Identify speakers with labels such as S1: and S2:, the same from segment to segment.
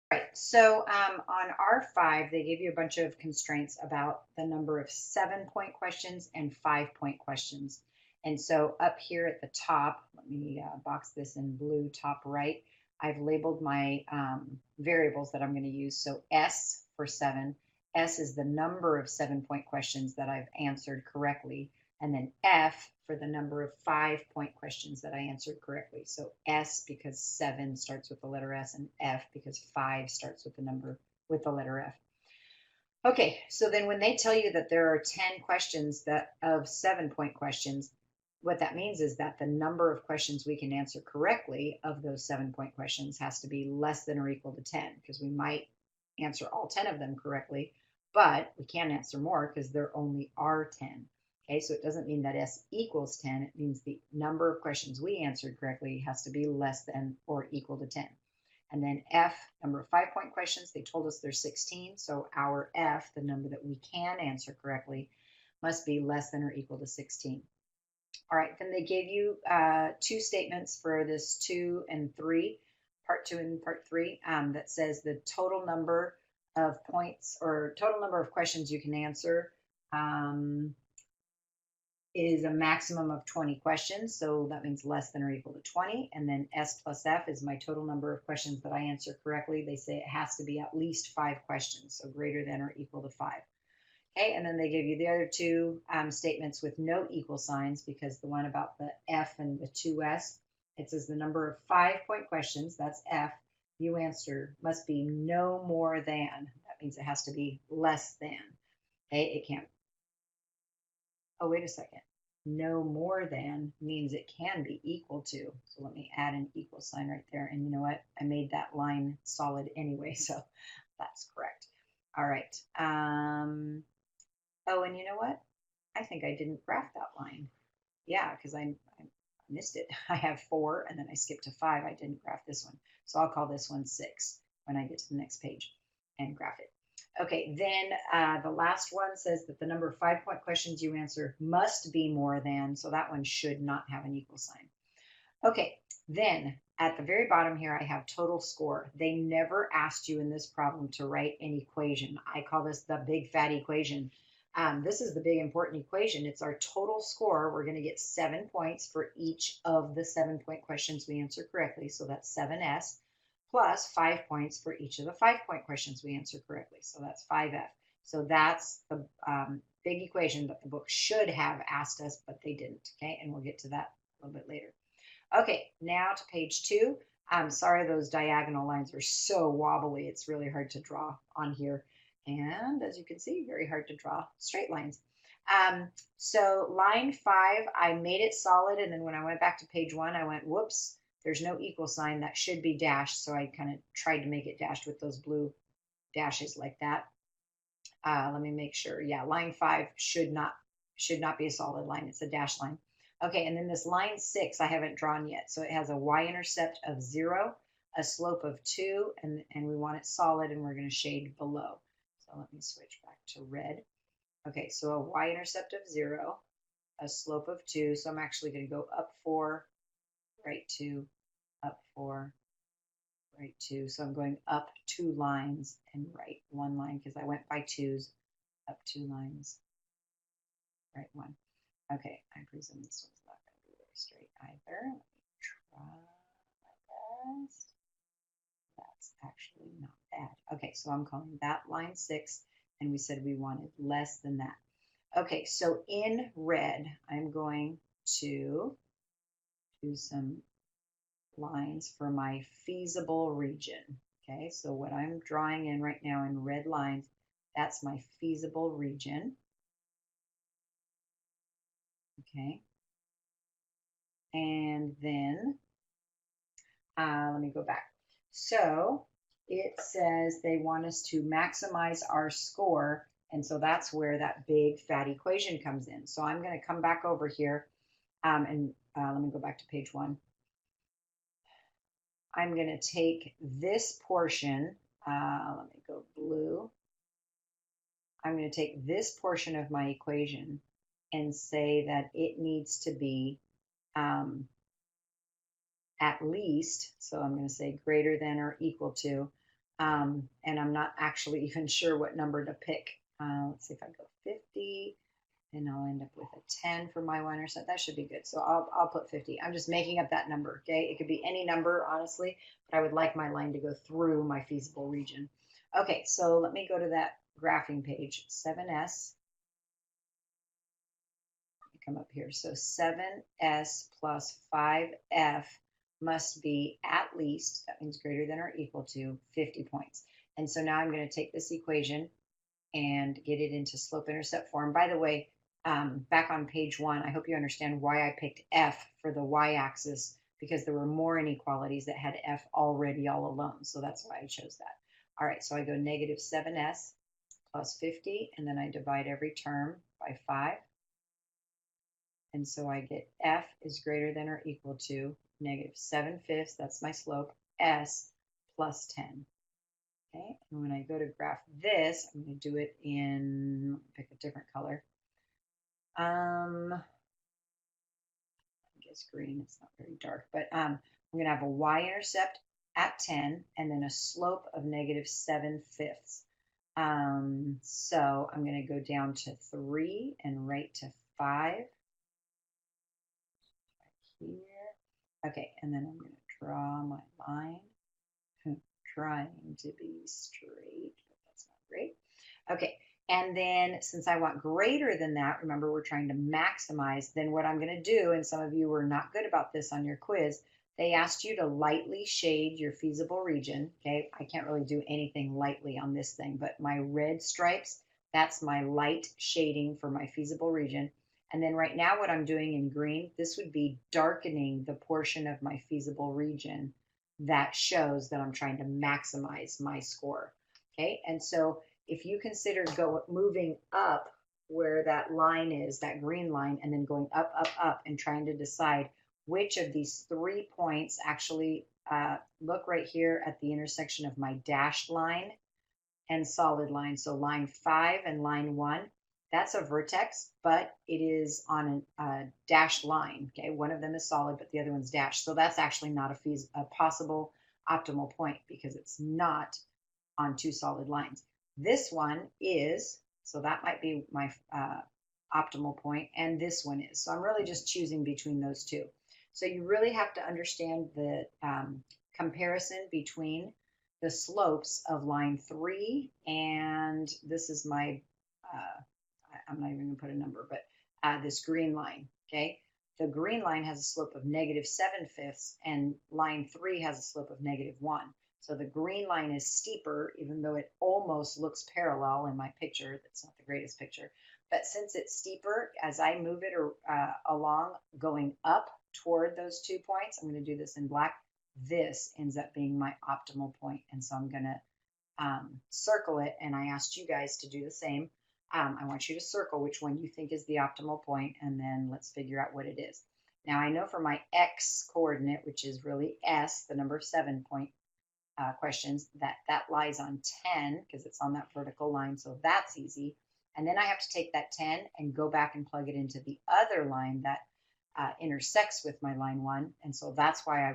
S1: Right. So on R5, they gave you a bunch of constraints about the number of 7-point questions and 5-point questions. And so up here at the top, let me box this in blue, top right, I've labeled my variables that I'm going to use. So S for 7. S is the number of 7-point questions that I've answered correctly. And then F for the number of 5-point questions that I answered correctly. So S because 7 starts with the letter S, and F because 5 starts with the letter F. Okay, so then when they tell you that there are 10 questions that of 7-point questions, what that means is that the number of questions we can answer correctly of those 7-point questions has to be less than or equal to 10, because we might answer all 10 of them correctly, but we can't answer more because there only are 10. Okay, so it doesn't mean that S equals 10. It means the number of questions we answered correctly has to be less than or equal to 10. And then F, number of 5-point questions, they told us there's 16. So our F, the number that we can answer correctly, must be less than or equal to 16. All right, then they gave you two statements for this 2 and 3, part 2 and part 3, that says the total number of points or total number of questions you can answer um, is a maximum of 20 questions. So that means less than or equal to 20. And then S plus F is my total number of questions that I answer correctly. They say it has to be at least 5 questions, so greater than or equal to 5. Okay, and then they give you the other two statements with no equal signs, because the one about the F and the 2S, it says the number of 5-point questions, that's F, you answer must be no more than. That means it has to be less than. Okay, it can't. Oh, wait a second. No more than means it can be equal to. So let me add an equal sign right there. And you know what? I made that line solid anyway, so that's correct. All right. Oh, and you know what? I think I didn't graph that line. Yeah, because I missed it. I have 4 and then I skipped to 5. I didn't graph this one. So I'll call this one 6 when I get to the next page and graph it. Okay, then the last one says that the number of 5-point questions you answer must be more than, so that one should not have an equal sign. Okay, then at the very bottom here, I have total score. They never asked you in this problem to write an equation. I call this the big fat equation. This is the big important equation. It's our total score. We're going to get 7 points for each of the 7-point questions we answer correctly. So that's 7S, plus 5 points for each of the 5-point questions we answer correctly. So that's 5F. So that's the big equation that the book should have asked us, but they didn't. Okay, and we'll get to that a little bit later. Okay, now to page 2. I'm sorry those diagonal lines are so wobbly. It's really hard to draw on here. And as you can see, very hard to draw straight lines. So line 5, I made it solid. And then when I went back to page 1, I went, whoops, there's no equal sign. That should be dashed. So I kind of tried to make it dashed with those blue dashes like that. Let me make sure. Yeah, line 5 should not be a solid line. It's a dashed line. Okay, and then this line 6 I haven't drawn yet. So it has a y-intercept of 0, a slope of 2, and we want it solid, and we're going to shade below. So let me switch back to red. Okay, so a y-intercept of 0, a slope of 2. So I'm actually going to go up 4, right 2, up 4, right 2. So I'm going up 2 lines and right 1 line because I went by 2s, up 2 lines, right 1. Okay, I presume this one's not going to be very straight either. Let me try my best. That's actually not bad. Okay, so I'm calling that line 6, and we said we wanted less than that. Okay, so in red, I'm going to do some lines for my feasible region. Okay, so what I'm drawing in right now in red lines, that's my feasible region. Okay, and then let me go back. So it says they want us to maximize our score. And so that's where that big fat equation comes in. So I'm going to come back over here and let me go back to page 1. I'm going to take this portion. Let me go blue. I'm going to take this portion of my equation and say that it needs to be at least, so I'm going to say greater than or equal to And I'm not actually even sure what number to pick. Let's see if I go 50, then I'll end up with a 10 for my y-intercept. That should be good. So I'll put 50. I'm just making up that number, okay? It could be any number, honestly, but I would like my line to go through my feasible region. Okay, so let me go to that graphing page, 7s. Come up here. So 7s plus 5f must be at least, that means greater than or equal to 50 points. And so now I'm going to take this equation and get it into slope-intercept form. By the way, back on page 1, I hope you understand why I picked f for the y-axis, because there were more inequalities that had f already all alone. So that's why I chose that. All right, so I go negative 7s plus 50, and then I divide every term by 5. And so I get f is greater than or equal to negative 7/5, that's my slope, s plus 10. Okay, and when I go to graph this, I'm going to do it in, pick a different color. I guess green, it's not very dark, but I'm going to have a y-intercept at 10 and then a slope of negative 7/5. So I'm going to go down to 3 and right to 5. Here. Okay, and then I'm going to draw my line. Trying to be straight, but that's not great. Okay, and then since I want greater than that, remember we're trying to maximize, then what I'm going to do, and some of you were not good about this on your quiz, they asked you to lightly shade your feasible region. Okay, I can't really do anything lightly on this thing, but my red stripes, that's my light shading for my feasible region. And then right now what I'm doing in green, this would be darkening the portion of my feasible region that shows that I'm trying to maximize my score. Okay, and so if you consider moving up where that line is, that green line, and then going up, up, up, and trying to decide which of these 3 points actually look right here at the intersection of my dashed line and solid line. So line 5 and line 1, that's a vertex, but it is on a dashed line. Okay, one of them is solid, but the other one's dashed. So that's actually not a possible optimal point because it's not on 2 solid lines. This one is, so that might be my optimal point, and this one is. So I'm really just choosing between those two. So you really have to understand the comparison between the slopes of line 3 and this is my I'm not even going to put a number, but this green line, okay? The green line has a slope of negative 7/5, and line 3 has a slope of negative 1. So the green line is steeper, even though it almost looks parallel in my picture. That's not the greatest picture. But since it's steeper, as I move it along, going up toward those 2 points, I'm going to do this in black. This ends up being my optimal point. And so I'm going to circle it, and I asked you guys to do the same. I want you to circle which one you think is the optimal point, and then let's figure out what it is. Now I know for my x coordinate, which is really s, the number of 7-point questions, that lies on 10 because it's on that vertical line, so that's easy. And then I have to take that 10 and go back and plug it into the other line that intersects with my line 1, and so that's why I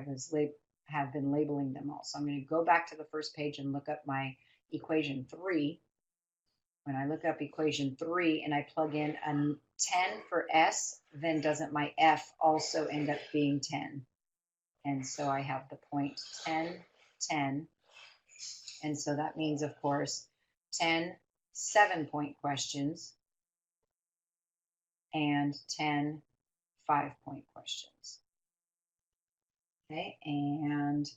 S1: have been labeling them all. So I'm going to go back to the first page and look up my equation 3. When I look up equation 3 and I plug in a 10 for s, then doesn't my f also end up being 10? And so I have the point 10, 10. And so that means, of course, 10 7-point questions and 10 5-point questions. Okay, and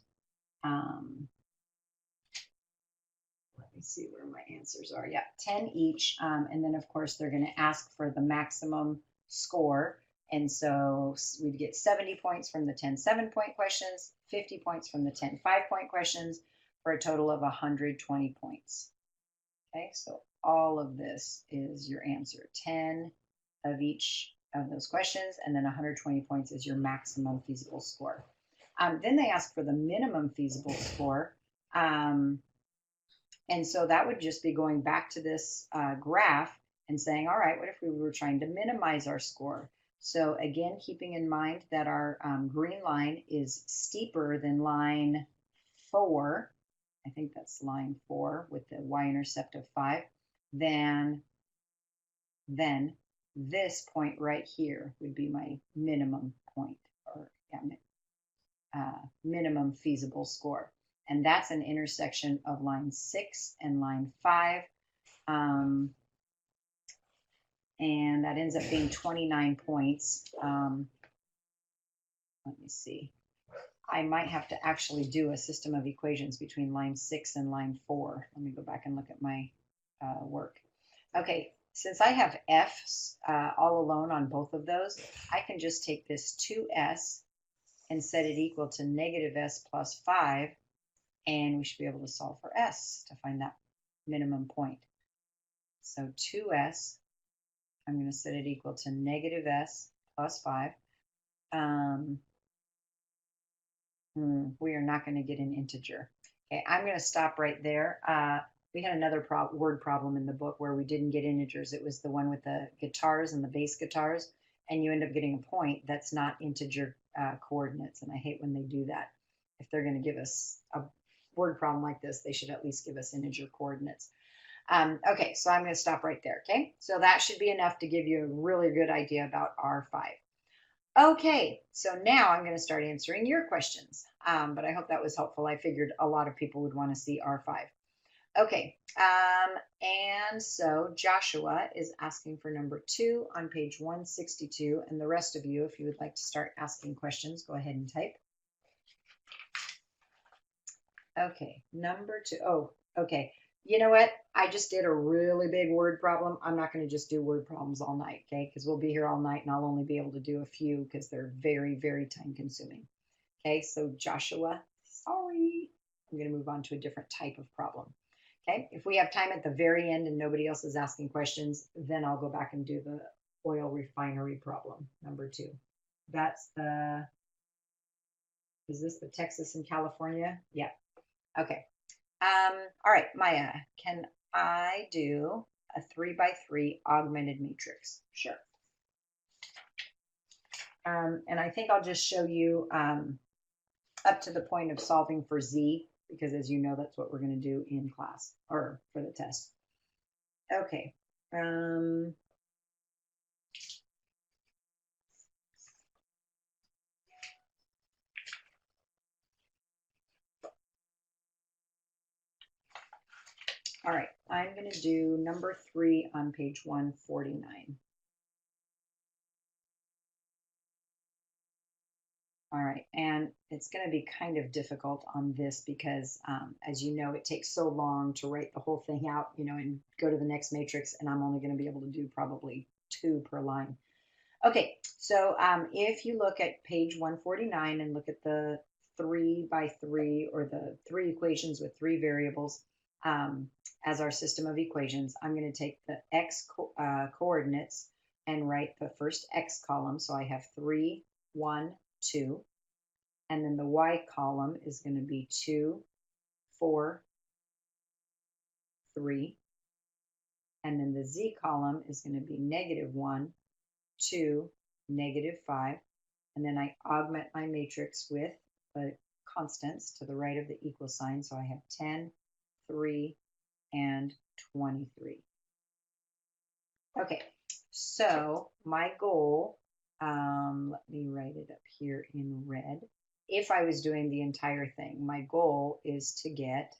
S1: let me see where my answers are. Yeah, 10 each. And then, of course, they're going to ask for the maximum score. And so we'd get 70 points from the 10 7-point questions, 50 points from the 10 5-point questions, for a total of 120 points. Okay, so all of this is your answer. 10 of each of those questions, and then 120 points is your maximum feasible score. Then they ask for the minimum feasible score. And so that would just be going back to this graph and saying, all right, what if we were trying to minimize our score? So again, keeping in mind that our green line is steeper than line 4, I think that's line 4 with the y-intercept of 5, then this point right here would be my minimum point, or minimum feasible score. And that's an intersection of line 6 and line 5. And that ends up being 29 points. Let me see. I might have to actually do a system of equations between line 6 and line 4. Let me go back and look at my work. Okay, since I have f's all alone on both of those, I can just take this 2s and set it equal to negative s plus 5, and we should be able to solve for s to find that minimum point. So 2s, I'm going to set it equal to negative s plus 5. We are not going to get an integer. Okay, I'm going to stop right there. We had another word problem in the book where we didn't get integers. It was the one with the guitars and the bass guitars, and you end up getting a point that's not integer coordinates, and I hate when they do that. If they're going to give us a word problem like this, they should at least give us integer coordinates. Okay, so I'm going to stop right there, okay? So that should be enough to give you a really good idea about R5. Okay, so now I'm going to start answering your questions, but I hope that was helpful. I figured a lot of people would want to see R5. Okay, and so Joshua is asking for number 2 on page 162, and the rest of you, if you would like to start asking questions, go ahead and type. Okay, number 2. Oh, okay. You know what? I just did a really big word problem. I'm not going to just do word problems all night, okay? Because we'll be here all night and I'll only be able to do a few because they're very, very time consuming. Okay, so Joshua, sorry. I'm going to move on to a different type of problem. Okay, if we have time at the very end and nobody else is asking questions, then I'll go back and do the oil refinery problem, number 2. That's the, is this the Texas and California? Yeah, okay. All right, Maya, can I do a 3x3 augmented matrix? Sure. And I think I'll just show you up to the point of solving for z, because as you know, that's what we're going to do in class or for the test. Okay. All right, I'm going to do number 3 on page 149. All right, and it's going to be kind of difficult on this because, as you know, it takes so long to write the whole thing out, you know, and go to the next matrix, and I'm only going to be able to do probably 2 per line. Okay, so if you look at page 149 and look at the 3x3 or the 3 equations with 3 variables as our system of equations, I'm going to take the x coordinates and write the first x column. So I have 3, 1, 2. And then the y column is going to be 2, 4, 3. And then the z column is going to be -1, 2, -5. And then I augment my matrix with the constants to the right of the equal sign. So I have 10, 3, and 23. Okay, so my goal, let me write it up here in red. If I was doing the entire thing, my goal is to get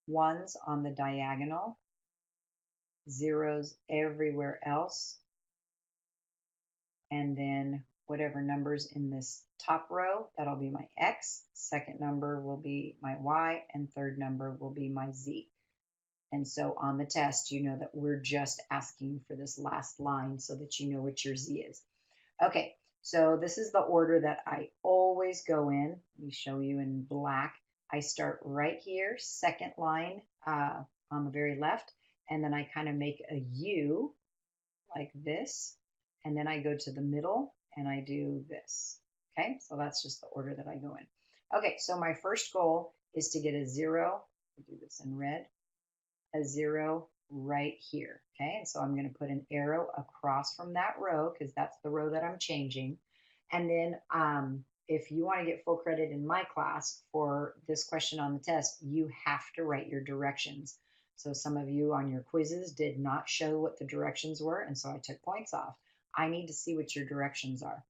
S1: 1s on the diagonal, 0s everywhere else, and then whatever numbers in this top row, that'll be my x, second number will be my y, and third number will be my z. And so on the test, you know that we're just asking for this last line so that you know what your z is. Okay, so this is the order that I always go in. Let me show you in black. I start right here, second line on the very left, and then I kind of make a U like this, and then I go to the middle and I do this. Okay, so that's just the order that I go in. Okay, so my first goal is to get a 0. I'll do this in red, a 0 right here. Okay, and so I'm going to put an arrow across from that row because that's the row that I'm changing. And then if you want to get full credit in my class for this question on the test, you have to write your directions. So some of you on your quizzes did not show what the directions were, and so I took points off. I need to see what your directions are.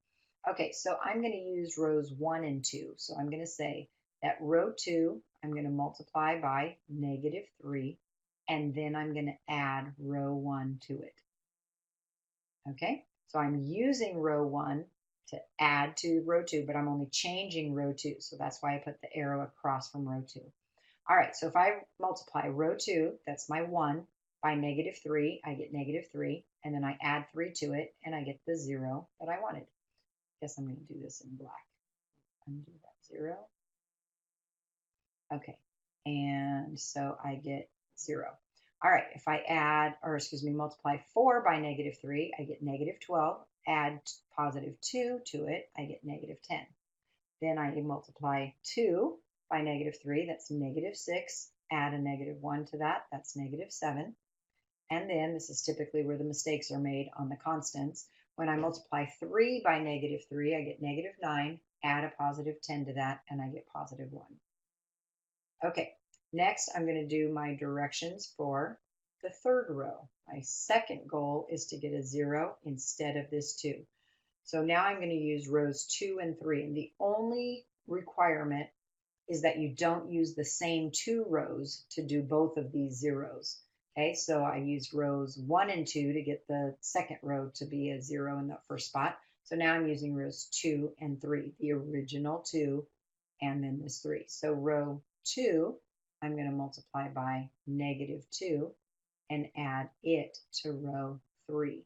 S1: Okay, so I'm going to use rows 1 and 2. So I'm going to say that row 2, I'm going to multiply by -3, and then I'm going to add row 1 to it. Okay, so I'm using row 1 to add to row 2, but I'm only changing row 2. So that's why I put the arrow across from row 2. All right, so if I multiply row 2, that's my 1, by -3, I get -3, and then I add 3 to it, and I get the 0 that I wanted. Guess I'm going to do this in black. Undo that 0. Okay, and so I get 0. All right, if I add, or excuse me, multiply 4 by -3, I get -12. Add +2 to it, I get -10. Then I multiply 2 by -3, that's -6. Add a -1 to that, that's -7. And then this is typically where the mistakes are made on the constants. When I multiply 3 by -3, I get -9. Add a +10 to that, and I get +1. Okay, next I'm going to do my directions for the third row. My second goal is to get a 0 instead of this 2. So now I'm going to use rows 2 and 3. And the only requirement is that you don't use the same 2 rows to do both of these zeros. Okay, so I used rows 1 and 2 to get the second row to be a 0 in the first spot. So now I'm using rows 2 and 3, the original 2 and then this 3. So row 2, I'm going to multiply by -2 and add it to row 3.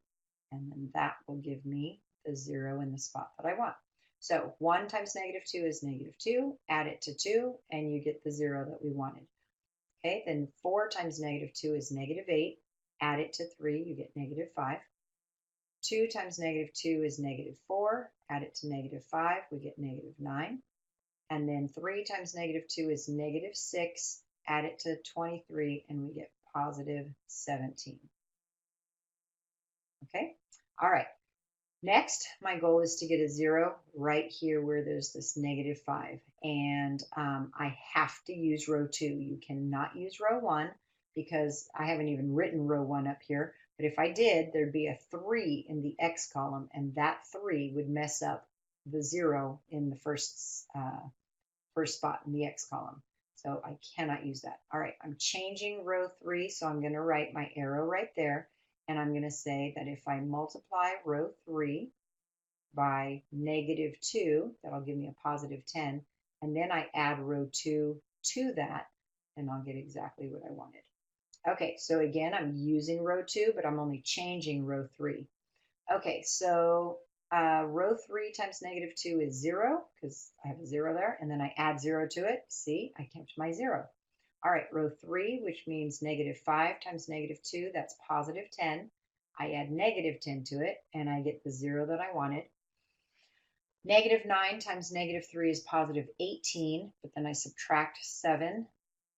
S1: And then that will give me the 0 in the spot that I want. So 1 times -2 is -2. Add it to 2, and you get the 0 that we wanted. Okay, then 4 times -2 is -8. Add it to 3, you get -5. 2 times -2 is -4. Add it to -5, we get -9. And then 3 times -2 is -6. Add it to 23, and we get +17. Okay, all right. Next, my goal is to get a 0 right here where there's this -5. And I have to use row 2. You cannot use row 1 because I haven't even written row 1 up here. But if I did, there'd be a 3 in the X column, and that 3 would mess up the 0 in the first spot in the X column. So I cannot use that. All right, I'm changing row 3, so I'm going to write my arrow right there. And I'm going to say that if I multiply row 3 by -2, that'll give me a +10. And then I add row 2 to that, and I'll get exactly what I wanted. Okay, so again, I'm using row 2, but I'm only changing row 3. Okay, so row 3 times -2 is 0, because I have a 0 there, and then I add 0 to it. See, I kept my 0. All right, row 3, which means -5 times -2, that's +10. I add -10 to it, and I get the 0 that I wanted. -9 times -3 is +18, but then I subtract 7,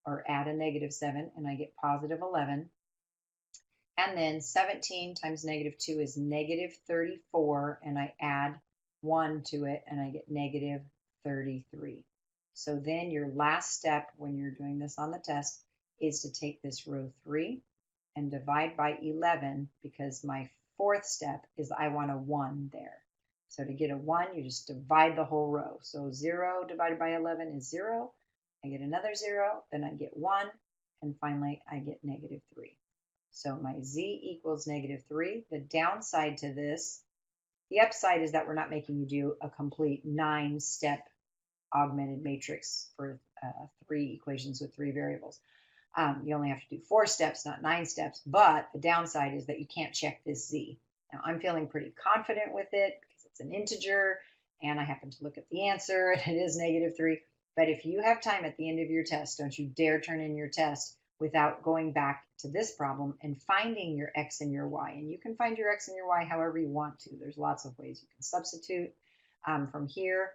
S1: or add a -7, and I get +11. And then 17 times -2 is -34, and I add 1 to it, and I get -33. So then your last step when you're doing this on the test is to take this row 3 and divide by 11, because my fourth step is I want a 1 there. So to get a 1, you just divide the whole row. So 0 divided by 11 is 0. I get another 0, then I get 1, and finally I get -3. So my z equals -3. The downside to this, the upside is that we're not making you do a complete 9-step augmented matrix for 3 equations with 3 variables. You only have to do 4 steps, not 9 steps, but the downside is that you can't check this z. Now I'm feeling pretty confident with it because it's an integer, and I happen to look at the answer, and it is -3. But if you have time at the end of your test, don't you dare turn in your test without going back to this problem and finding your x and your y. And you can find your x and your y however you want to. There's lots of ways you can substitute from here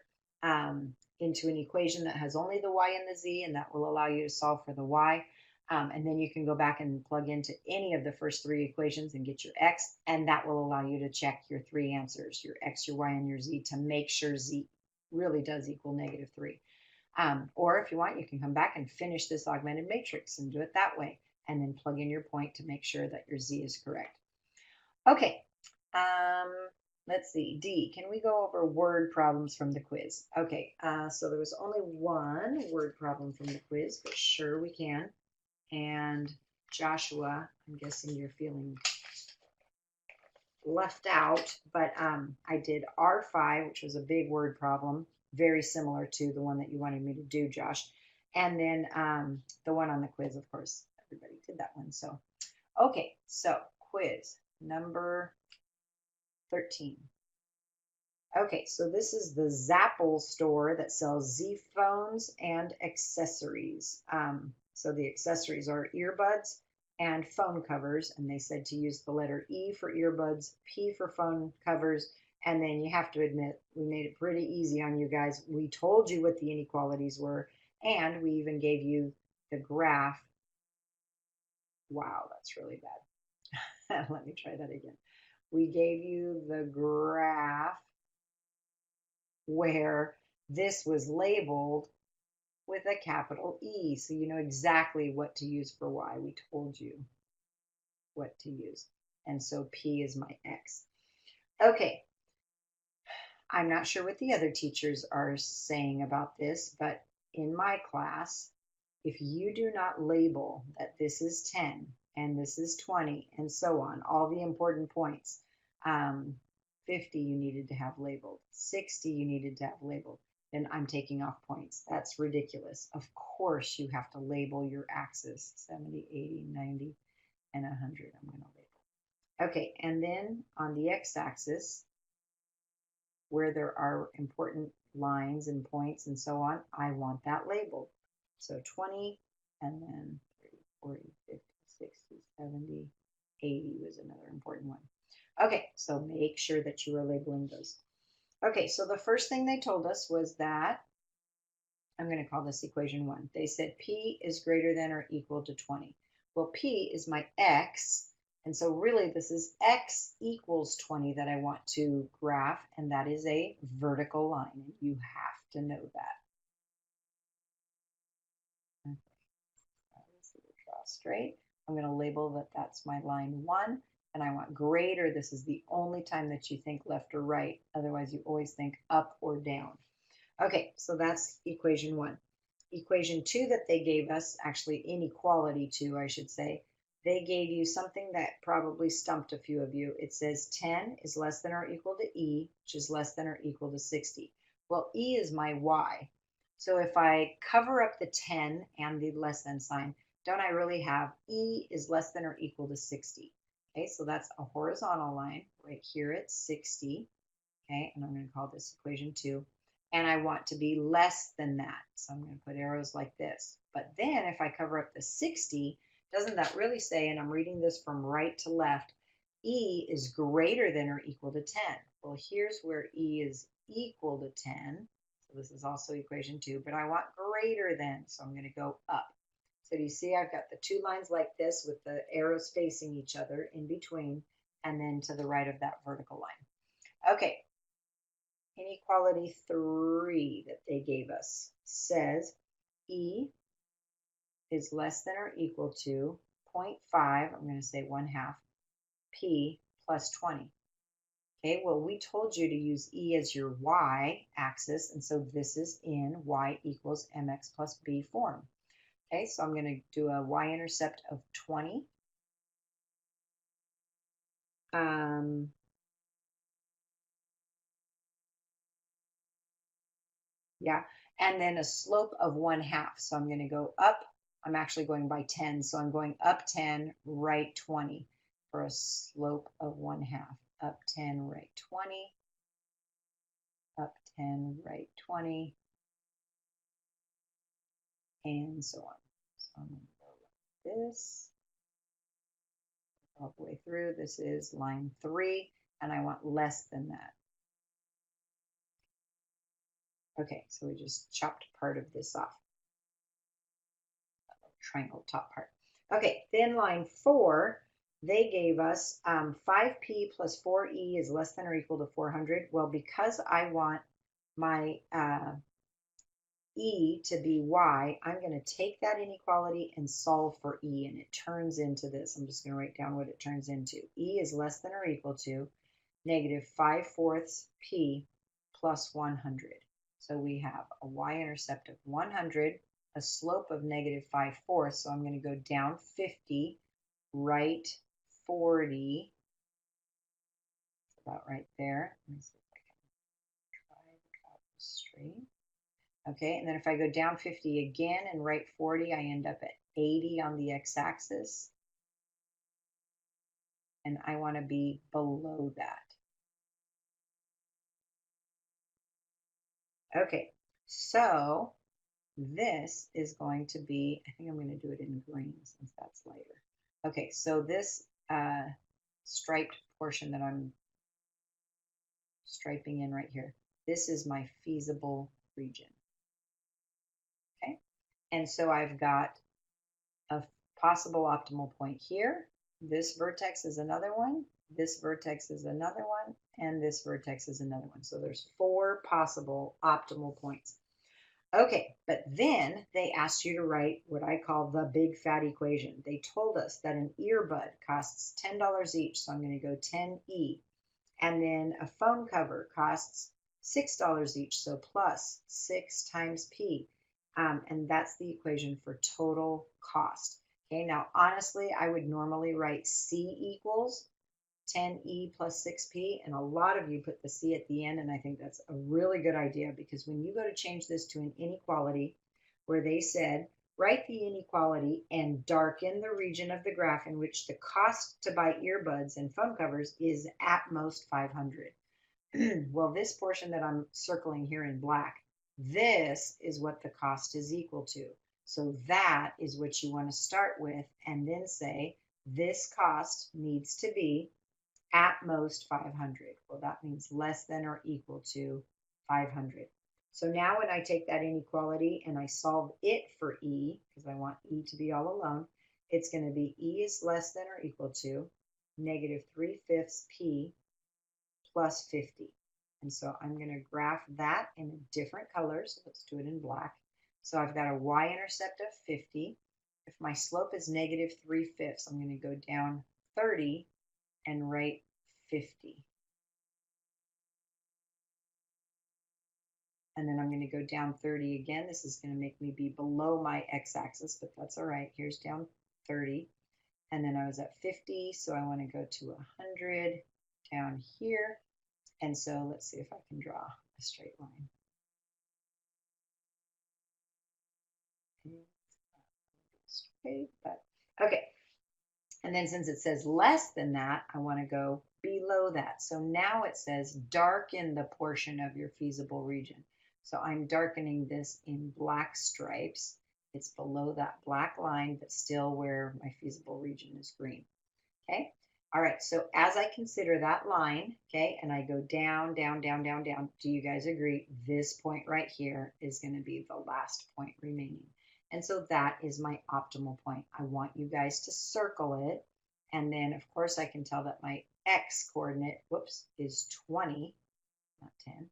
S1: into an equation that has only the y and the z, and that will allow you to solve for the y. And then you can go back and plug into any of the first 3 equations and get your x, and that will allow you to check your 3 answers, your x, your y, and your z, to make sure z really does equal -3. Or if you want, you can come back and finish this augmented matrix and do it that way, and then plug in your point to make sure that your z is correct. Okay, let's see, D, can we go over word problems from the quiz? Okay, so there was only one word problem from the quiz, but sure we can. And Joshua, I'm guessing you're feeling left out, but I did R5, which was a big word problem, very similar to the one that you wanted me to do, Josh. And then the one on the quiz, of course, everybody did that one. So, okay, so quiz number 13. Okay, so this is the Zapple store that sells Z phones and accessories. So the accessories are earbuds and phone covers, and they said to use the letter E for earbuds, P for phone covers, and then you have to admit we made it pretty easy on you guys. We told you what the inequalities were, and we even gave you the graph. Wow, that's really bad. Let me try that again. We gave you the graph where this was labeled with a capital E, so you know exactly what to use for Y. We told you what to use. And so P is my X. Okay, I'm not sure what the other teachers are saying about this, but in my class, if you do not label that this is 10 and this is 20 and so on, all the important points, 50 you needed to have labeled, 60 you needed to have labeled, then I'm taking off points. That's ridiculous. Of course you have to label your axis, 70, 80, 90, and 100. I'm going to label. Okay, and then on the x-axis, where there are important lines and points and so on, I want that labeled. So 20, and then 30, 40, 50, 60, 70, 80 was another important one. Okay, so make sure that you are labeling those. Okay, so the first thing they told us was that, I'm going to call this equation 1. They said P is greater than or equal to 20. Well, P is my X, and so really this is X equals 20 that I want to graph, and that is a vertical line, and you have to know that. Okay, let's see, draw straight. I'm going to label that that's my line 1. And I want greater. This is the only time that you think left or right. Otherwise, you always think up or down. Okay, so that's equation 1. Equation 2 that they gave us, actually inequality 2, I should say, they gave you something that probably stumped a few of you. It says 10 is less than or equal to E, which is less than or equal to 60. Well, E is my Y. So if I cover up the 10 and the less than sign, don't I really have E is less than or equal to 60? Okay, so that's a horizontal line right here at 60. Okay, and I'm going to call this equation 2. And I want to be less than that. So I'm going to put arrows like this. But then if I cover up the 60, doesn't that really say, and I'm reading this from right to left, E is greater than or equal to 10. Well, here's where E is equal to 10. So this is also equation 2, but I want greater than, so I'm going to go up. So you see I've got the two lines like this with the arrows facing each other in between, and then to the right of that vertical line. Okay, inequality 3 that they gave us says E is less than or equal to 0.5, I'm going to say 1/2, P plus 20. Okay, well, we told you to use E as your Y axis, and so this is in Y equals mx plus B form. Okay, so I'm going to do a y-intercept of 20. Yeah, and then a slope of 1/2. So I'm going to go up. I'm actually going by 10, so I'm going up 10, right 20 for a slope of 1/2. Up 10, right 20. Up 10, right 20, and so on. So I'm going to go like this all the way through. This is line 3, and I want less than that. Okay, so we just chopped part of this off. Triangle top part. Okay, then line 4, they gave us 5P plus 4E is less than or equal to 400. Well, because I want my E to be Y, I'm going to take that inequality and solve for E, and it turns into this. I'm just going to write down what it turns into. E is less than or equal to negative 5/4 P plus 100. So we have a y-intercept of 100, a slope of negative 5/4, so I'm going to go down 50, right 40, about right there. Let me see if I can try to draw this straight. Okay, and then if I go down 50 again and right 40, I end up at 80 on the x-axis. And I want to be below that. Okay, so this is going to be, I think I'm going to do it in green since that's lighter. Okay, so this striped portion that I'm striping in right here, this is my feasible region. Okay, and so I've got a possible optimal point here. This vertex is another one. This vertex is another one. And this vertex is another one. So there's 4 possible optimal points. Okay, but then they asked you to write what I call the big fat equation. They told us that an earbud costs $10 each, so I'm going to go 10E. And then a phone cover costs $6 each, so plus 6 times P. And that's the equation for total cost. Okay, now honestly, I would normally write C equals 10E plus 6P, and a lot of you put the C at the end, and I think that's a really good idea, because when you go to change this to an inequality where they said, write the inequality and darken the region of the graph in which the cost to buy earbuds and phone covers is at most 500. Well, this portion that I'm circling here in black, this is what the cost is equal to. So that is what you want to start with, and then say this cost needs to be at most 500. Well, that means less than or equal to 500. So now when I take that inequality and I solve it for E, because I want E to be all alone, it's going to be E is less than or equal to negative 3/5 P plus 50. And so I'm going to graph that in different colors. Let's do it in black. So I've got a y-intercept of 50. If my slope is negative 3/5, I'm going to go down 30 and write 50. And then I'm going to go down 30 again. This is going to make me be below my x-axis, but that's all right. Here's down 30. And then I was at 50, so I want to go to 100 down here. And so let's see if I can draw a straight line. Straight, but okay. And then since it says less than that, I want to go below that. So now it says darken the portion of your feasible region. So I'm darkening this in black stripes. It's below that black line, but still where my feasible region is green. Okay. All right. So as I consider that line, okay, and I go down, down, down, down, down, do you guys agree? This point right here is going to be the last point remaining. And so that is my optimal point. I want you guys to circle it. And then, of course, I can tell that my x coordinate, whoops, is 20, not 10,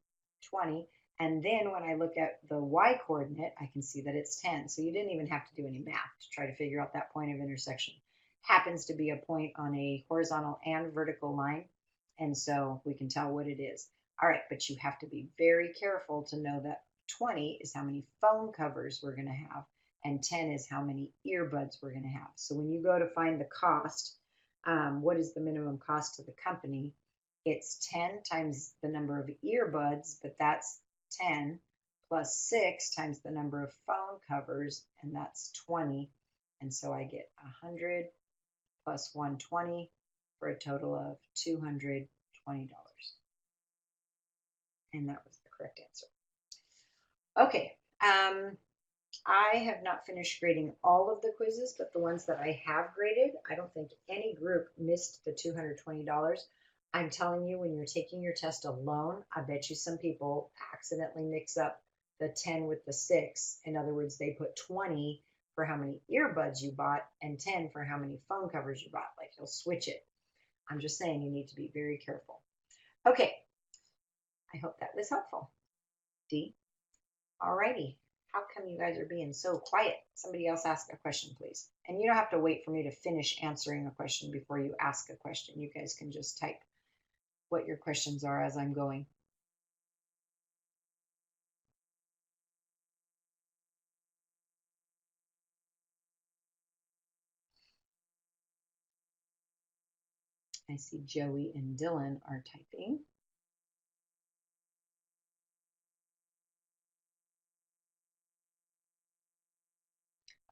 S1: 20. And then when I look at the y coordinate, I can see that it's 10. So you didn't even have to do any math to try to figure out that point of intersection. Happens to be a point on a horizontal and vertical line. And so we can tell what it is. All right, but you have to be very careful to know that 20 is how many phone covers we're going to have, and 10 is how many earbuds we're going to have. So when you go to find the cost, what is the minimum cost to the company? It's 10 times the number of earbuds, but that's 10, plus 6 times the number of phone covers, and that's 20. And so I get 100 plus 120 for a total of $220. And that was the correct answer. Okay. I have not finished grading all of the quizzes, but the ones that I have graded, I don't think any group missed the $220. I'm telling you, when you're taking your test alone, I bet you some people accidentally mix up the 10 with the 6. In other words, they put 20 for how many earbuds you bought and 10 for how many phone covers you bought. Like, you'll switch it. I'm just saying you need to be very careful. Okay, I hope that was helpful. D. Alrighty. How come you guys are being so quiet? Somebody else ask a question, please. And you don't have to wait for me to finish answering a question before you ask a question. You guys can just type what your questions are as I'm going. I see Joey and Dylan are typing.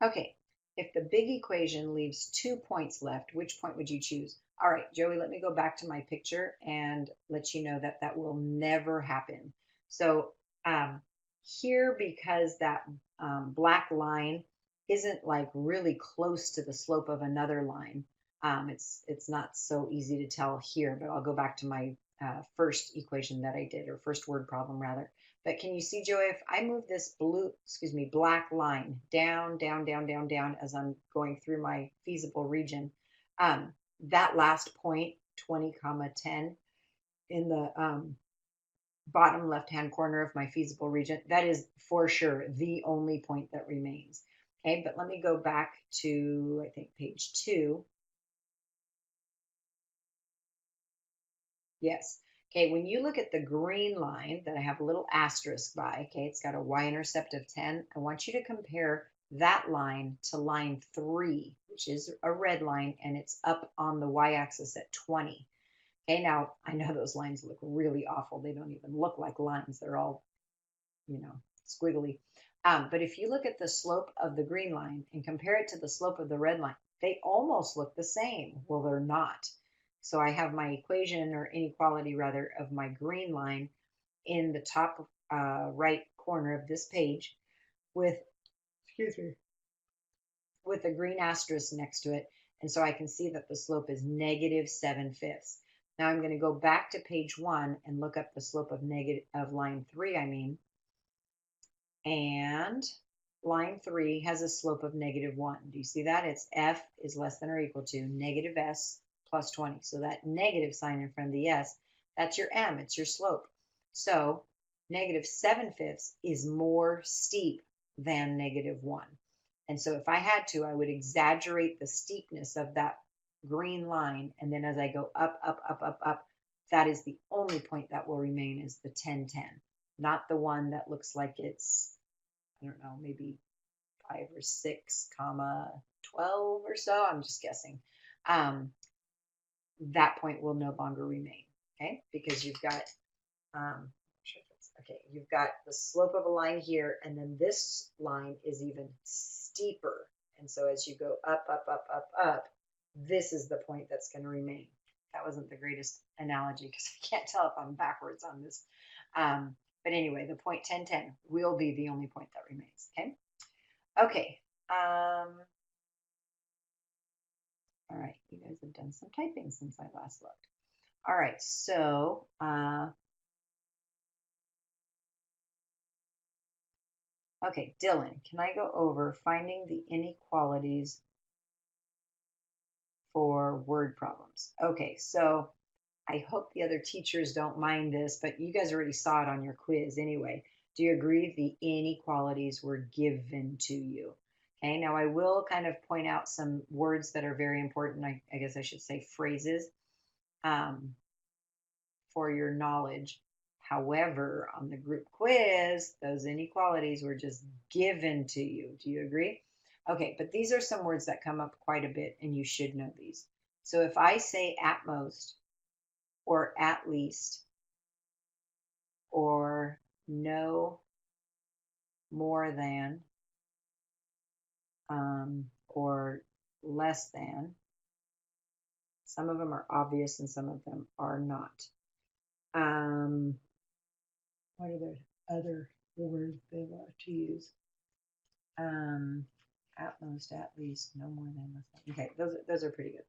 S1: Okay, if the big equation leaves 2 points left, which point would you choose? All right, Joey, let me go back to my picture and let you know that that will never happen. So here, because that black line isn't like really close to the slope of another line, it's not so easy to tell here, but I'll go back to my first equation that I did, or first word problem rather. But can you see, Joey, if I move this black line down, down, down, down, down as I'm going through my feasible region, that last point, 20, comma 10, in the bottom left-hand corner of my feasible region, that is for sure the only point that remains. Okay, but let me go back to, I think, page 2. Yes. Okay, when you look at the green line that I have a little asterisk by, okay, it's got a y-intercept of 10. I want you to compare that line to line 3, which is a red line, and it's up on the y-axis at 20. Okay, now I know those lines look really awful. They don't even look like lines. They're all, squiggly. But if you look at the slope of the green line and compare it to the slope of the red line, they almost look the same. Well, they're not. So I have my equation, or inequality rather, of my green line in the top right corner of this page with, excuse me, with a green asterisk next to it. And so I can see that the slope is -7/5. Now I'm going to go back to page 1 and look up the slope of line 3, and line 3 has a slope of -1. Do you see that? It's f is less than or equal to negative s plus 20. So that negative sign in front of the s, that's your m, it's your slope. So -7/5 is more steep than -1. And so if I had to, I would exaggerate the steepness of that green line. And then as I go up, up, up, up, up, that is the only point that will remain, is the 10, 10, not the one that looks like it's, I don't know, maybe 5 or 6, comma 12 or so. I'm just guessing. That point will no longer remain, okay? Because you've got, okay, you've got the slope of a line here, and then this line is even steeper. And so as you go up, up, up, up, up, this is the point that's going to remain. That wasn't the greatest analogy because I can't tell if I'm backwards on this. But anyway, the point 10, 10 will be the only point that remains, okay? Okay. All right, you guys have done some typing since I last looked. All right, so okay, Dylan, can I go over finding the inequalities for word problems? Okay, so I hope the other teachers don't mind this, but you guys already saw it on your quiz anyway. Do you agree the inequalities were given to you? Okay, now I will kind of point out some words that are very important. I guess I should say phrases for your knowledge. However, on the group quiz, those inequalities were just given to you. Do you agree? Okay, but these are some words that come up quite a bit, and you should know these. So if I say at most, or at least, or no more than, or less than, some of them are obvious and some of them are not. What are the other words they love to use? At most, at least, no more than, less than. Okay, those are pretty good.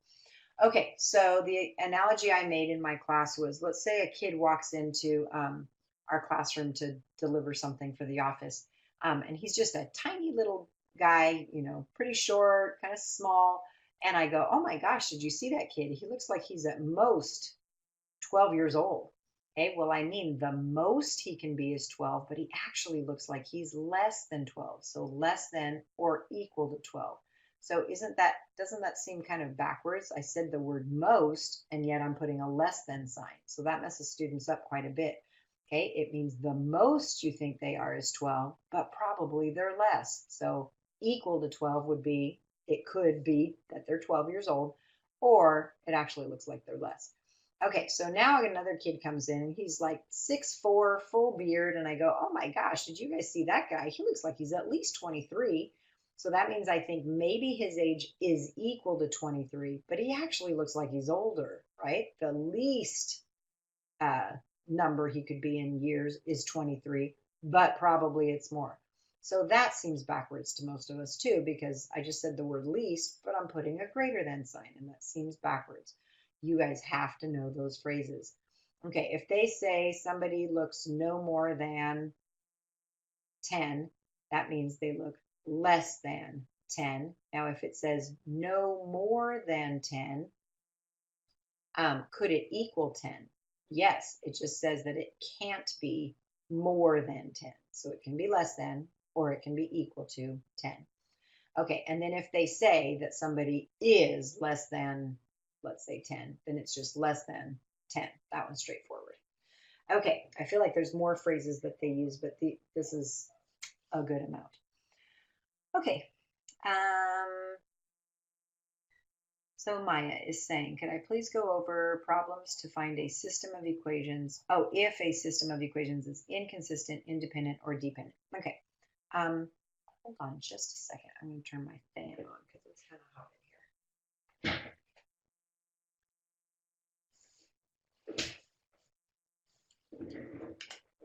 S1: Okay, so the analogy I made in my class was, let's say a kid walks into our classroom to deliver something for the office, and he's just a tiny little guy, pretty short, kind of small. And I go, oh my gosh, did you see that kid? He looks like he's at most 12 years old. Okay, well, I mean, the most he can be is 12, but he actually looks like he's less than 12. So less than or equal to 12. So doesn't that seem kind of backwards? I said the word most, and yet I'm putting a less than sign. So that messes students up quite a bit. Okay, it means the most you think they are is 12, but probably they're less. So equal to 12 would be, it could be that they're 12 years old, or it actually looks like they're less. Okay, so now another kid comes in and he's like 6'4", full beard, and I go, oh my gosh, did you guys see that guy? He looks like he's at least 23. So that means I think maybe his age is equal to 23, but he actually looks like he's older, right? The least uh, number he could be in years is 23, but probably it's more. So that seems backwards to most of us too, because I just said the word least, but I'm putting a greater than sign, and that seems backwards. You guys have to know those phrases. Okay, if they say somebody looks no more than 10, that means they look less than 10. Now, if it says no more than 10, could it equal 10? Yes, it just says that it can't be more than 10. So it can be less than, or it can be equal to 10. Okay, and then if they say that somebody is less than, let's say 10, then it's just less than 10. That one's straightforward. Okay, I feel like there's more phrases that they use, but this is a good amount. Okay, so Maya is saying, could I please go over problems to find a system of equations? Oh, if a system of equations is inconsistent, independent, or dependent. Okay. Hold on just a second. I'm going to turn my fan on because it's kind of hot in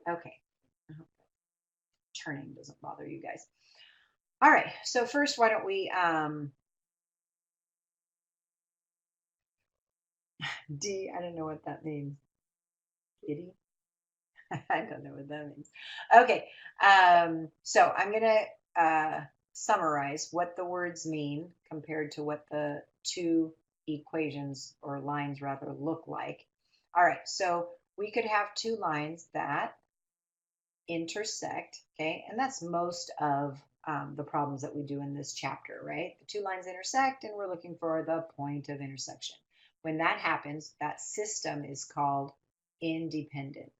S1: here. Okay. I hope turning doesn't bother you guys. All right. So first, why don't we D, I don't know what that means. Kitty? I don't know what that means. Okay, so I'm going to summarize what the words mean compared to what the two equations or lines rather look like. All right, so we could have two lines that intersect, okay, and that's most of the problems that we do in this chapter, right? The two lines intersect and we're looking for the point of intersection. When that happens, that system is called independent.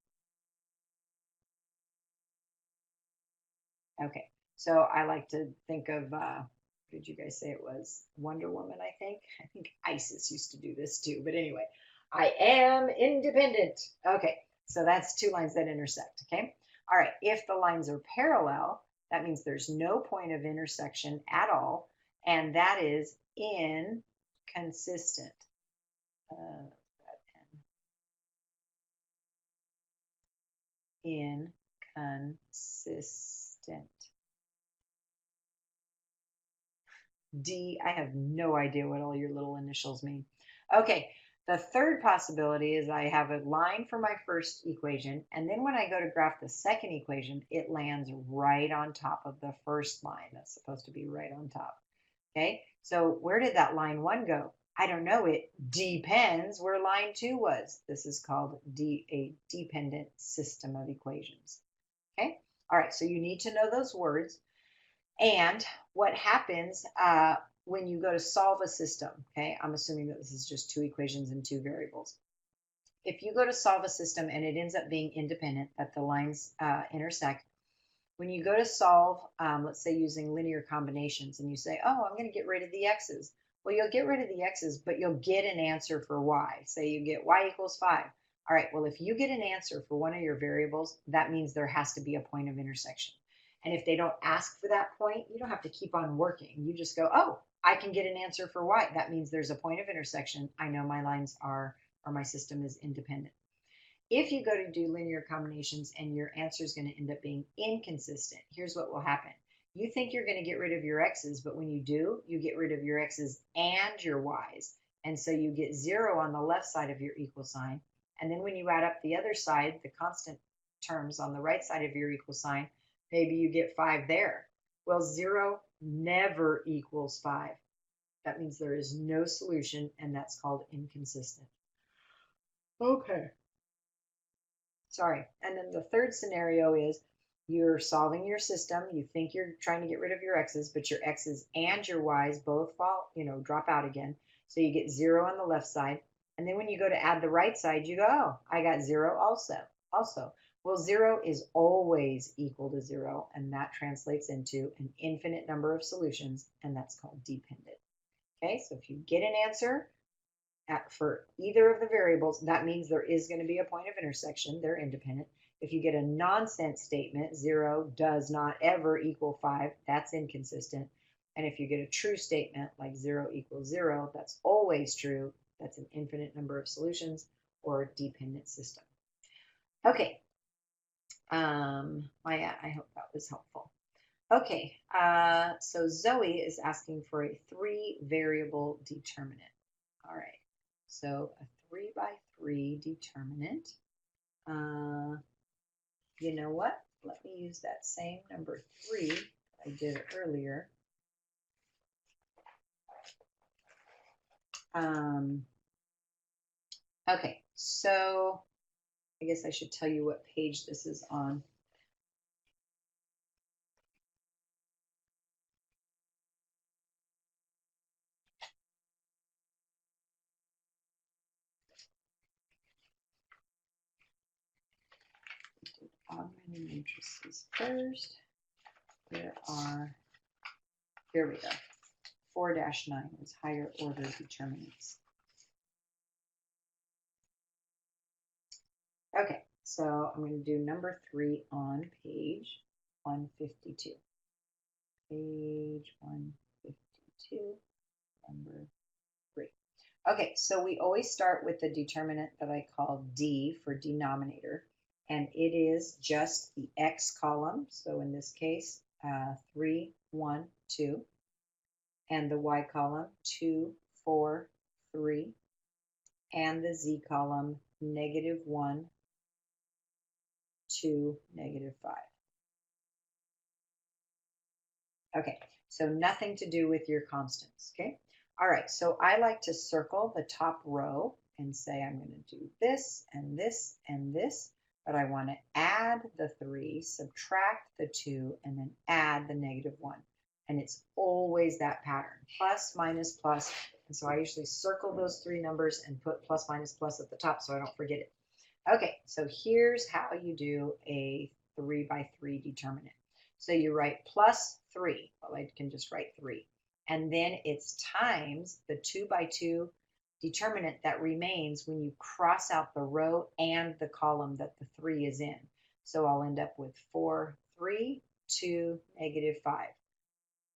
S1: Okay, so I like to think of, what did you guys say it was? Wonder Woman, I think. I think Isis used to do this too, but anyway, I am independent. Okay, so that's two lines that intersect, okay? All right, if the lines are parallel, that means there's no point of intersection at all, and that is inconsistent. Inconsistent. D, I have no idea what all your little initials mean. Okay, the third possibility is I have a line for my first equation, and then when I go to graph the second equation, it lands right on top of the first line. That's supposed to be right on top. Okay, so where did that line 1 go? I don't know. It depends where line 2 was. This is called a dependent system of equations. Okay, all right, so you need to know those words. And what happens when you go to solve a system, okay, I'm assuming that this is just two equations and two variables. If you go to solve a system and it ends up being independent, that the lines intersect, when you go to solve, let's say using linear combinations, and you say, oh, I'm going to get rid of the x's. Well, you'll get rid of the x's, but you'll get an answer for y. Say you get y equals 5. All right, well, if you get an answer for one of your variables, that means there has to be a point of intersection. And if they don't ask for that point, you don't have to keep on working. You just go, oh, I can get an answer for y. That means there's a point of intersection. I know my lines are, or my system is independent. If you go to do linear combinations and your answer is going to end up being inconsistent, here's what will happen. You think you're going to get rid of your x's, but when you do, you get rid of your x's and your y's. And so you get 0 on the left side of your equal sign. And then when you add up the other side, the constant terms on the right side of your equal sign, maybe you get 5 there. Well, 0 never equals 5. That means there is no solution, and that's called inconsistent. Okay. Sorry. And then the third scenario is you're solving your system. You think you're trying to get rid of your x's, but your x's and your y's both fall, drop out again. So you get 0 on the left side. And then when you go to add the right side, you go, oh, I got 0 also. Well, 0 is always equal to 0, and that translates into an infinite number of solutions, and that's called dependent. Okay, so if you get an answer for either of the variables, that means there is going to be a point of intersection. They're independent. If you get a nonsense statement, 0 does not ever equal 5, that's inconsistent. And if you get a true statement like 0 equals 0, that's always true. That's an infinite number of solutions or a dependent system. Okay. Maya, I hope that was helpful. Okay, so Zoe is asking for a 3-variable determinant. All right. So a 3 by 3 determinant. You know what? Let me use that same number 3 that I did earlier. Okay, so I guess I should tell you what page this is on. Augmenting matrices first. Here we go. 4-9 is higher order determinants. Okay, so I'm going to do number 3 on page 152. Page 152, number 3. Okay, so we always start with the determinant that I call D for denominator, and it is just the X column. So in this case, 3, 1, 2, and the Y column, 2, 4, 3, and the Z column, -1, 2, -5. Okay, so nothing to do with your constants, okay? All right, so I like to circle the top row and say I'm going to do this and this and this, but I want to add the 3, subtract the 2, and then add the -1. And it's always that pattern, plus, minus, plus. And so I usually circle those 3 numbers and put plus, minus, plus at the top so I don't forget it. Okay, so here's how you do a 3 by 3 determinant. So you write plus 3. Well, I can just write 3. And then it's times the 2 by 2 determinant that remains when you cross out the row and the column that the 3 is in. So I'll end up with 4, 3, 2, -5.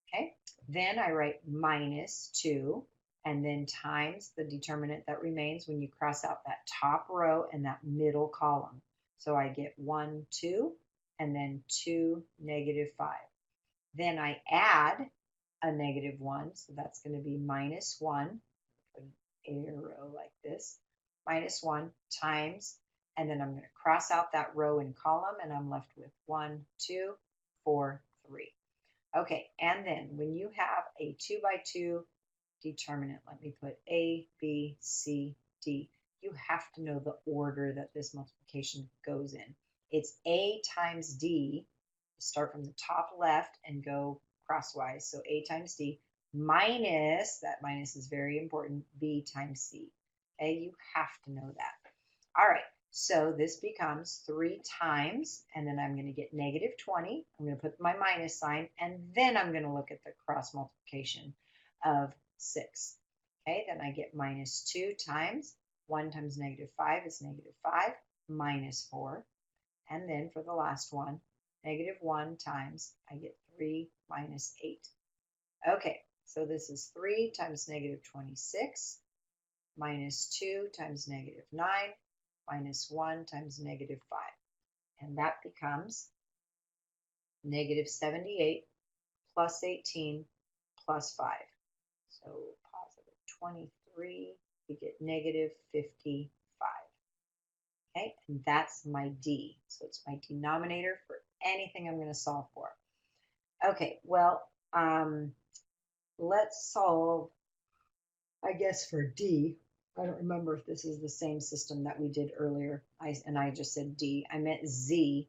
S1: Okay, then I write -2 and then times the determinant that remains when you cross out that top row and that middle column. So I get 1, 2, and then 2, -5. Then I add a -1, so that's going to be -1, put an arrow like this, -1 times, and then I'm going to cross out that row and column, and I'm left with 1, 2, 4, 3. Okay, and then when you have a 2 by 2 determinant, let me put A, B, C, D. You have to know the order that this multiplication goes in. It's A times D, start from the top left and go crosswise. So A times D minus, that minus is very important, B times C. Okay, you have to know that. All right, so this becomes 3 times, and then I'm going to get -20. I'm going to put my minus sign, and then I'm going to look at the cross multiplication of 6. Okay, then I get -2 times 1 times -5 is -5 minus 4. And then for the last one, -1 times, I get 3 minus 8. Okay, so this is 3 times -26 minus 2 times -9 minus 1 times -5. And that becomes -78 plus 18 plus 5. So positive 23, we get -55. Okay, and that's my D. So it's my denominator for anything I'm going to solve for. Okay, well, let's solve, I guess, for D. I don't remember if this is the same system that we did earlier. I just said D. I meant Z.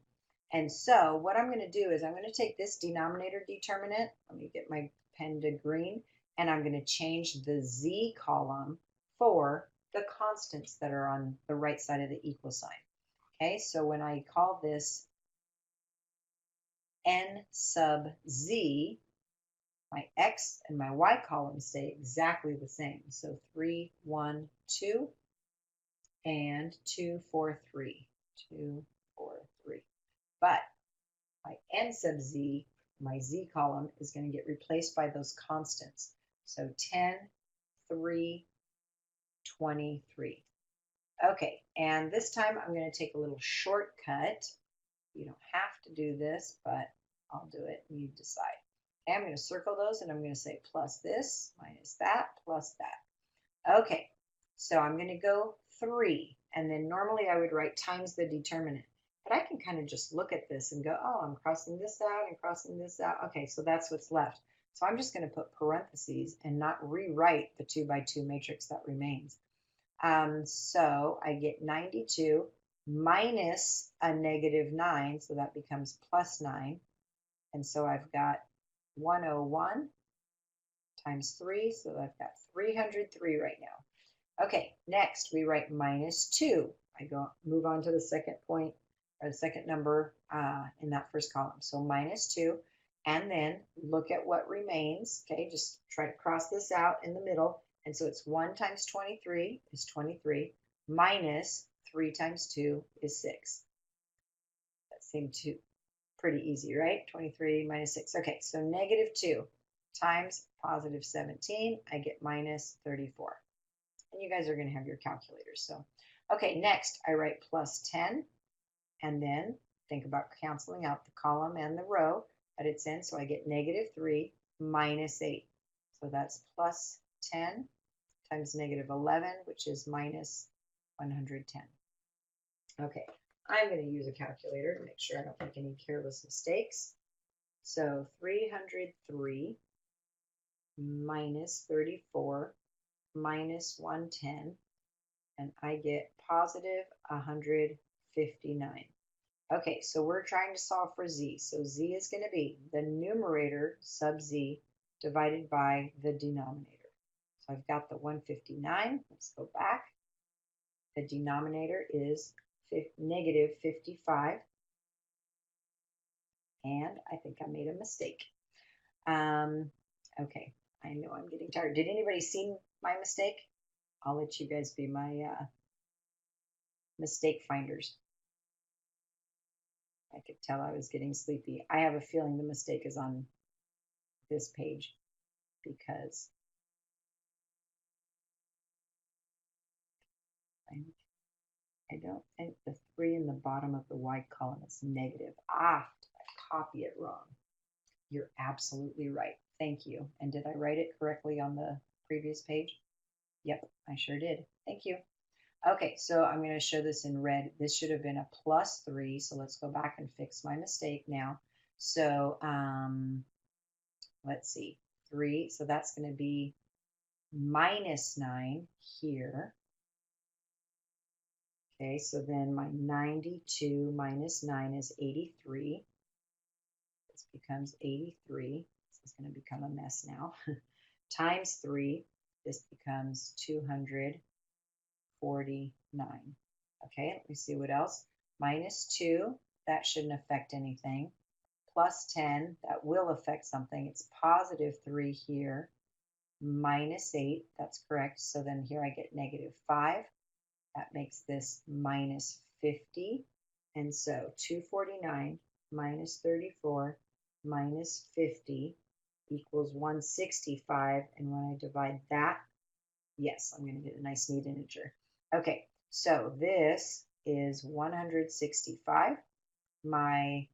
S1: And so what I'm going to do is I'm going to take this denominator determinant. Let me get my pen to green. And I'm going to change the Z column for the constants that are on the right side of the equal sign. Okay, so when I call this N sub Z, my X and my Y columns stay exactly the same. So 3, 1, 2, and 2, 4, 3. 2, 4, 3. But my N sub Z, my Z column, is going to get replaced by those constants. So 10, 3, 23. Okay, and this time I'm going to take a little shortcut. You don't have to do this, but I'll do it and you decide. Okay, I'm going to circle those and I'm going to say plus this, minus that, plus that. Okay, so I'm going to go 3, and then normally I would write times the determinant. But I can kind of just look at this and go, oh, I'm crossing this out and crossing this out. Okay, so that's what's left. So I'm just going to put parentheses and not rewrite the 2 by 2 matrix that remains. So I get 92 minus a negative 9, so that becomes plus 9. And so I've got 101 times 3, so I've got 303 right now. Okay, next we write minus 2. I move on to the second point, or the second number in that first column. So minus 2, and then look at what remains. Okay, just try to cross this out in the middle. And so it's 1 times 23 is 23, minus 3 times 2 is 6. That seemed pretty easy, right? 23 minus 6. Okay, so negative 2 times positive 17, I get minus 34. And you guys are going to have your calculators. So, okay, next I write plus 10, and then think about canceling out the column and the row that it's in. So I get negative 3 minus 8. So that's plus 10 times negative 11, which is minus 110. Okay, I'm going to use a calculator to make sure I don't make any careless mistakes. So 303 minus 34 minus 110, and I get positive 159. Okay, so we're trying to solve for z. So z is going to be the numerator sub z divided by the denominator. So I've got the 159. Let's go back. The denominator is negative 55. And I think I made a mistake. Okay, I know I'm getting tired. Did anybody see my mistake? I'll let you guys be my mistake finders. I could tell I was getting sleepy. I have a feeling the mistake is on this page because I don't think the 3 in the bottom of the y column is negative. Ah, did I copy it wrong? You're absolutely right. Thank you. And did I write it correctly on the previous page? Yep, I sure did. Thank you. Okay, so I'm going to show this in red. This should have been a plus 3. So let's go back and fix my mistake now. So let's see, 3. So that's going to be minus 9 here. Okay, so then my 92 minus 9 is 83. This becomes 83. This is going to become a mess now. Times 3, this becomes 249. Okay, let me see what else. Minus 2, that shouldn't affect anything. Plus 10, that will affect something. It's positive 3 here. Minus 8, that's correct. So then here I get negative 5. That makes this minus 50. And so 249 minus 34 minus 50 equals 165. And when I divide that, yes, I'm going to get a nice neat integer. Okay, so this is 165. My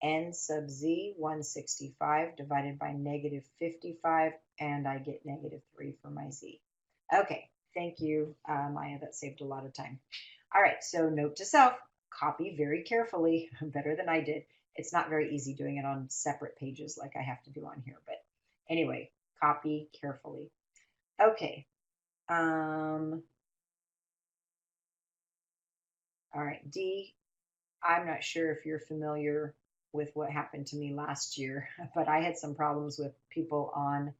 S1: n sub z, 165 divided by negative 55, and I get negative 3 for my z. Okay, thank you, Maya. That saved a lot of time. All right, so note to self, copy very carefully, better than I did. It's not very easy doing it on separate pages like I have to do on here, but anyway, copy carefully. Okay, All right, D, I'm not sure if you're familiar with what happened to me last year, but I had some problems with people on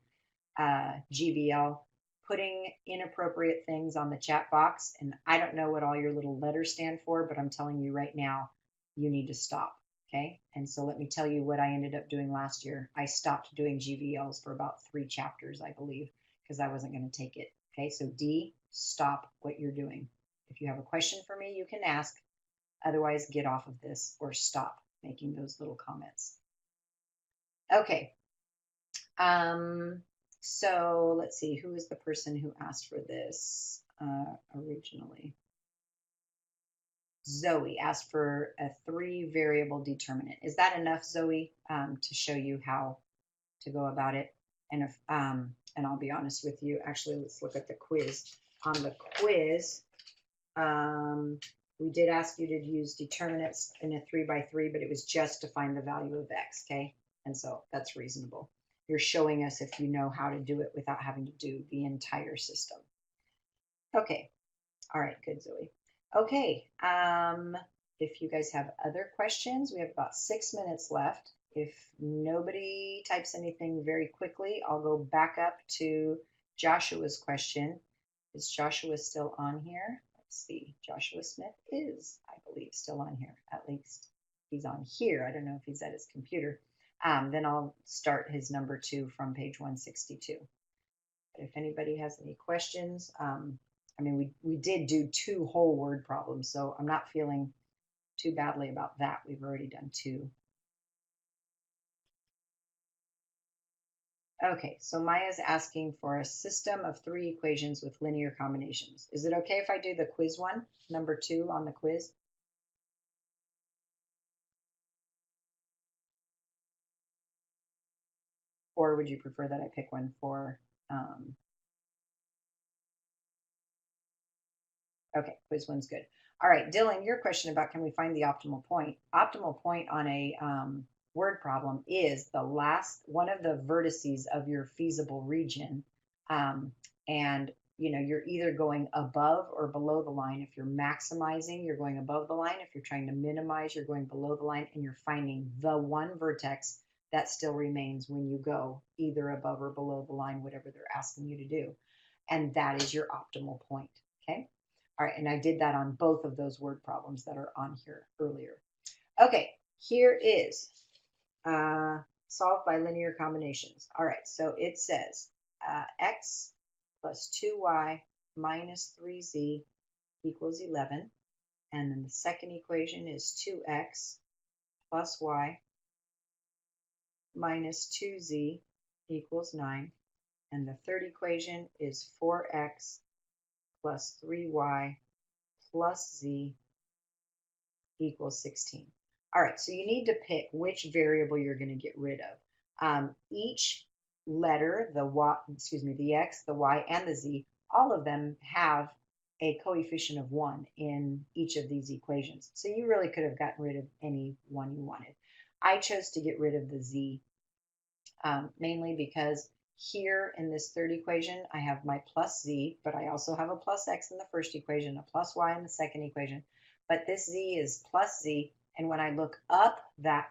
S1: GVL putting inappropriate things on the chat box. And I don't know what all your little letters stand for, but I'm telling you right now, you need to stop. Okay. And so let me tell you what I ended up doing last year. I stopped doing GVLs for about 3 chapters, I believe, because I wasn't going to take it. Okay. So D, stop what you're doing. If you have a question for me, you can ask. Otherwise, get off of this or stop making those little comments. Okay. So let's see, who is the person who asked for this originally? Zoe asked for a 3 variable determinant. Is that enough, Zoe, to show you how to go about it? And if and I'll be honest with you, actually, let's look at the quiz. On the quiz, we did ask you to use determinants in a 3x3, but it was just to find the value of x, okay? And so that's reasonable. You're showing us if you know how to do it without having to do the entire system. Okay. All right. Good, Zoe. Okay. If you guys have other questions, we have about 6 minutes left. If nobody types anything very quickly, I'll go back up to Joshua's question. Is Joshua still on here? Let's see. Joshua Smith is, I believe, still on here. At least he's on here. I don't know if he's at his computer. Then I'll start his number 2 from page 162. But if anybody has any questions, I mean, we did do 2 whole word problems, so I'm not feeling too badly about that. We've already done 2. Okay, so Maya's asking for a system of 3 equations with linear combinations. Is it okay if I do the quiz one, number 2 on the quiz? Or would you prefer that I pick one for, okay, quiz one's good. All right, Dylan, your question about can we find the optimal point? Optimal point on a word problem is the last one of the vertices of your feasible region. And you're either going above or below the line. If you're maximizing, you're going above the line. If you're trying to minimize, you're going below the line, and you're finding the one vertex that still remains when you go either above or below the line, whatever they're asking you to do. And that is your optimal point. Okay. All right. And I did that on both of those word problems that are on here earlier. Okay. Here is solved by linear combinations. All right. So it says x plus 2y minus 3z equals 11. And then the second equation is 2x plus y minus 2z equals 9. And the third equation is 4x plus 3y plus z equals 16. All right, so you need to pick which variable you're going to get rid of. Each letter, the y, the x, the y, and the z, all of them have a coefficient of 1 in each of these equations. So you really could have gotten rid of any one you wanted. I chose to get rid of the z, mainly because here in this third equation, I have my plus z, but I also have a plus x in the first equation, a plus y in the second equation. But this z is plus z, and when I look up that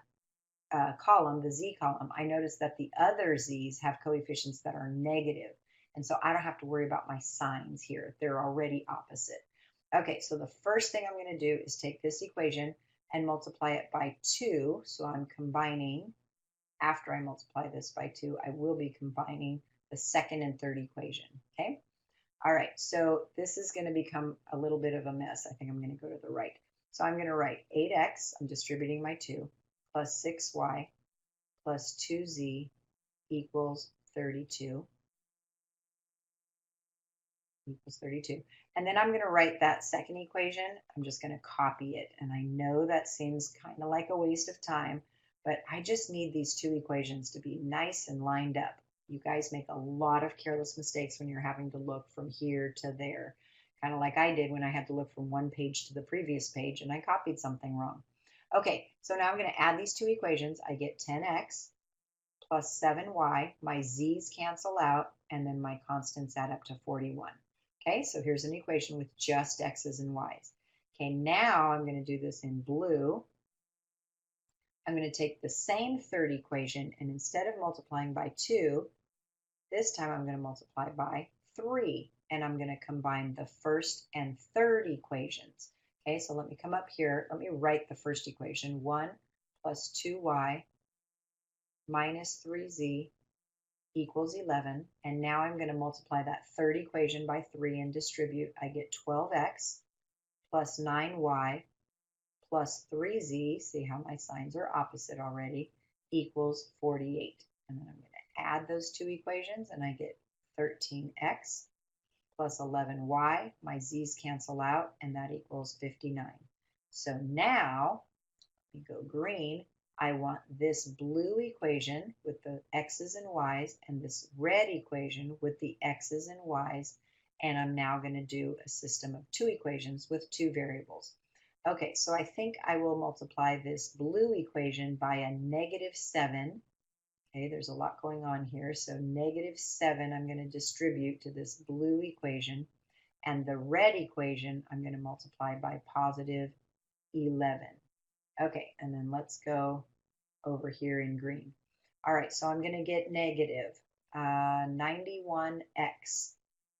S1: column, the z column, I notice that the other z's have coefficients that are negative. And so I don't have to worry about my signs here. They're already opposite. Okay, so the first thing I'm going to do is take this equation and multiply it by 2. So I'm combining, after I multiply this by 2, I will be combining the second and third equation. Okay? All right, so this is going to become a little bit of a mess. I think I'm going to go to the right. So I'm going to write 8x, I'm distributing my 2, plus 6y plus 2z equals 32. Equals 32. And then I'm going to write that second equation. I'm just going to copy it. And I know that seems kind of like a waste of time, but I just need these 2 equations to be nice and lined up. You guys make a lot of careless mistakes when you're having to look from here to there, kind of like I did when I had to look from one page to the previous page and I copied something wrong. Okay, so now I'm going to add these 2 equations. I get 10x plus 7y. My z's cancel out, and then my constants add up to 41. Okay, so here's an equation with just x's and y's. Okay, now I'm going to do this in blue. I'm going to take the same third equation, and instead of multiplying by 2, this time I'm going to multiply by 3, and I'm going to combine the first and third equations. Okay, so let me come up here. Let me write the first equation. 1 plus 2y minus 3z equals 11. And now I'm going to multiply that third equation by 3 and distribute. I get 12x plus 9y plus 3z, see how my signs are opposite already, equals 48. And then I'm going to add those two equations, and I get 13x plus 11y. My z's cancel out, and that equals 59. So now, let me go green. I want this blue equation with the x's and y's and this red equation with the x's and y's. And I'm now going to do a system of two equations with two variables. Okay, so I think I will multiply this blue equation by a -7. Okay, there's a lot going on here. So -7 I'm going to distribute to this blue equation. And the red equation I'm going to multiply by +11. Okay, and then let's go over here in green. All right, so I'm going to get negative 91x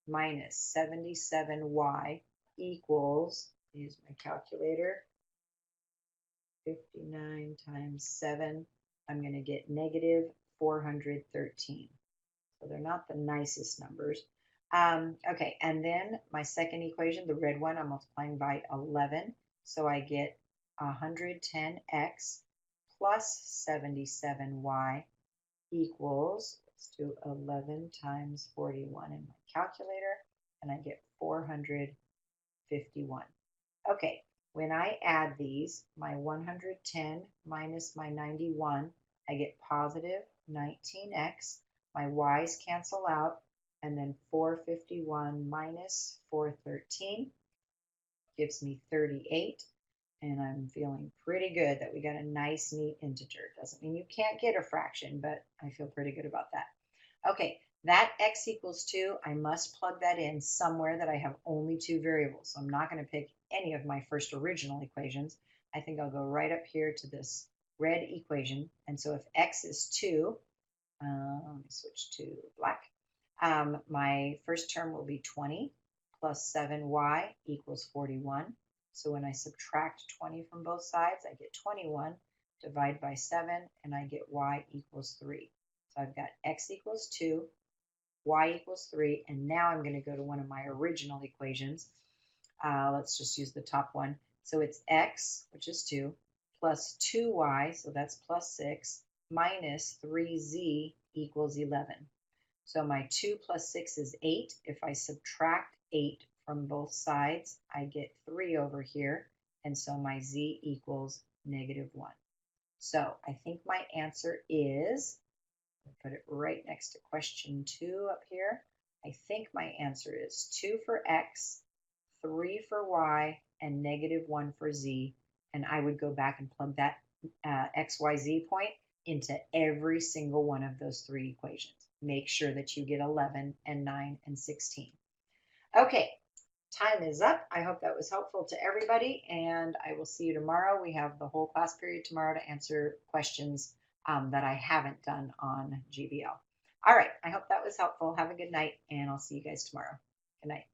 S1: minus 77y equals, use my calculator, 59 times 7, I'm going to get negative 413. So they're not the nicest numbers. Okay, and then my second equation, the red one, I'm multiplying by 11. So I get 110x plus 77y equals, let's do 11 times 41 in my calculator, and I get 451. Okay, when I add these, my 110 minus my 91, I get positive 19x. My y's cancel out, and then 451 minus 413 gives me 38. And I'm feeling pretty good that we got a nice, neat integer. Doesn't mean you can't get a fraction, but I feel pretty good about that. Okay, that x equals 2, I must plug that in somewhere that I have only two variables. So I'm not going to pick any of my first original equations. I think I'll go right up here to this red equation. And so if x is 2, let me switch to black. My first term will be 20 plus 7y equals 41. So when I subtract 20 from both sides, I get 21, divide by 7, and I get y equals 3. So I've got x equals 2, y equals 3, and now I'm going to go to one of my original equations. Let's just use the top one. So it's x, which is 2, plus 2y, so that's plus 6, minus 3z equals 11. So my 2 plus 6 is 8. If I subtract 8 from both sides, I get 3 over here, and so my z equals -1. So I think my answer is, I'll put it right next to question 2 up here. I think my answer is 2 for x, 3 for y, and -1 for z. And I would go back and plug that x, y, z point into every single one of those three equations. Make sure that you get 11 and 9 and 16. Okay, time is up. I hope that was helpful to everybody, and I will see you tomorrow. We have the whole class period tomorrow to answer questions that I haven't done on GBL. All right, I hope that was helpful. Have a good night, and I'll see you guys tomorrow. Good night.